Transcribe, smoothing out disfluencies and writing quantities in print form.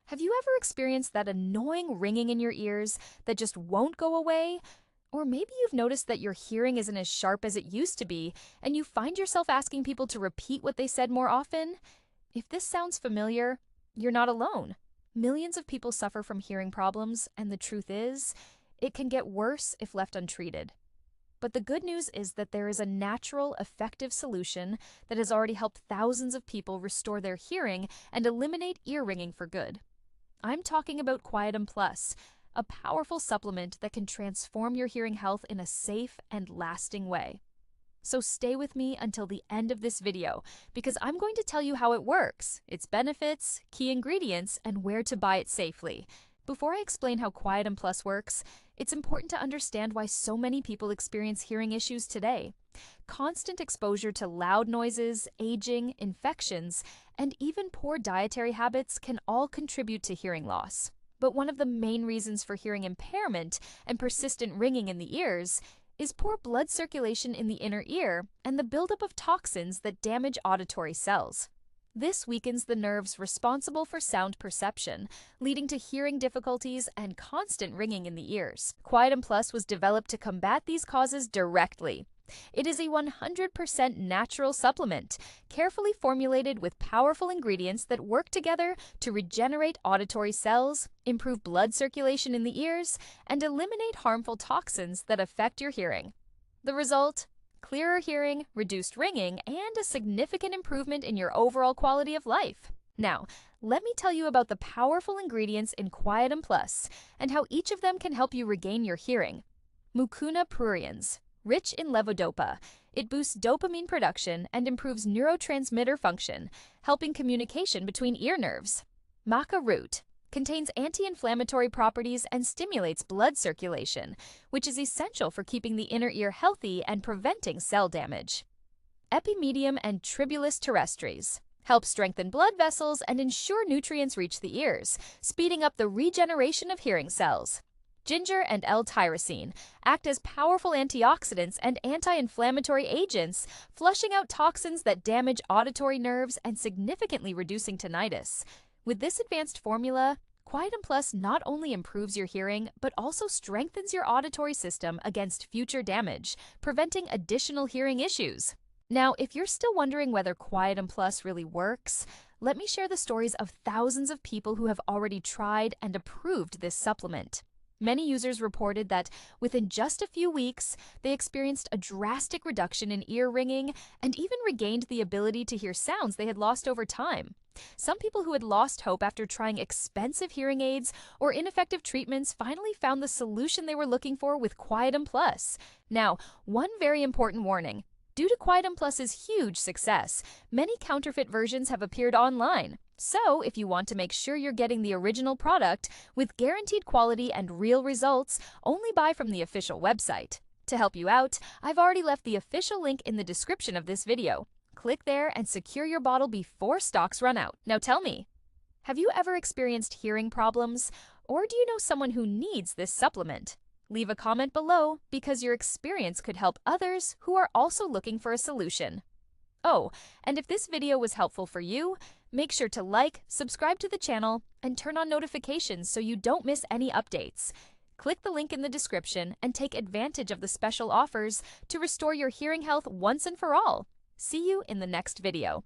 Have you ever experienced that annoying ringing in your ears that just won't go away? Or maybe you've noticed that your hearing isn't as sharp as it used to be, and you find yourself asking people to repeat what they said more often? If this sounds familiar, you're not alone. Millions of people suffer from hearing problems, and the truth is, it can get worse if left untreated. But the good news is that there is a natural, effective solution that has already helped thousands of people restore their hearing and eliminate ear ringing for good. I'm talking about QUIETUM Plus, a powerful supplement that can transform your hearing health in a safe and lasting way. So stay with me until the end of this video, because I'm going to tell you how it works, its benefits, key ingredients, and where to buy it safely. Before I explain how QUIETUM Plus works, it's important to understand why so many people experience hearing issues today. Constant exposure to loud noises, aging, infections, and even poor dietary habits can all contribute to hearing loss. But one of the main reasons for hearing impairment and persistent ringing in the ears is poor blood circulation in the inner ear and the buildup of toxins that damage auditory cells. This weakens the nerves responsible for sound perception, leading to hearing difficulties and constant ringing in the ears. QUIETUM Plus was developed to combat these causes directly. It is a 100% natural supplement, carefully formulated with powerful ingredients that work together to regenerate auditory cells, improve blood circulation in the ears, and eliminate harmful toxins that affect your hearing. The result? Clearer hearing, reduced ringing, and a significant improvement in your overall quality of life. Now, let me tell you about the powerful ingredients in QUIETUM Plus and how each of them can help you regain your hearing. Mucuna pruriens. Rich in levodopa, it boosts dopamine production and improves neurotransmitter function, helping communication between ear nerves. Maca root contains anti-inflammatory properties and stimulates blood circulation, which is essential for keeping the inner ear healthy and preventing cell damage. Epimedium and tribulus terrestris help strengthen blood vessels and ensure nutrients reach the ears, speeding up the regeneration of hearing cells. Ginger and L-tyrosine act as powerful antioxidants and anti-inflammatory agents, flushing out toxins that damage auditory nerves and significantly reducing tinnitus. With this advanced formula, QUIETUM Plus not only improves your hearing, but also strengthens your auditory system against future damage, preventing additional hearing issues. Now, if you're still wondering whether QUIETUM Plus really works, let me share the stories of thousands of people who have already tried and approved this supplement. Many users reported that within just a few weeks, they experienced a drastic reduction in ear ringing and even regained the ability to hear sounds they had lost over time. Some people who had lost hope after trying expensive hearing aids or ineffective treatments finally found the solution they were looking for with QUIETUM Plus. Now, one very important warning. Due to QUIETUM Plus's huge success, many counterfeit versions have appeared online. So, if you want to make sure you're getting the original product with guaranteed quality and real results, only buy from the official website. To help you out, I've already left the official link in the description of this video. Click there and secure your bottle before stocks run out. Now tell me, have you ever experienced hearing problems, or do you know someone who needs this supplement? Leave a comment below because your experience could help others who are also looking for a solution. Oh, and if this video was helpful for you, make sure to like, subscribe to the channel, and turn on notifications so you don't miss any updates. Click the link in the description and take advantage of the special offers to restore your hearing health once and for all. See you in the next video.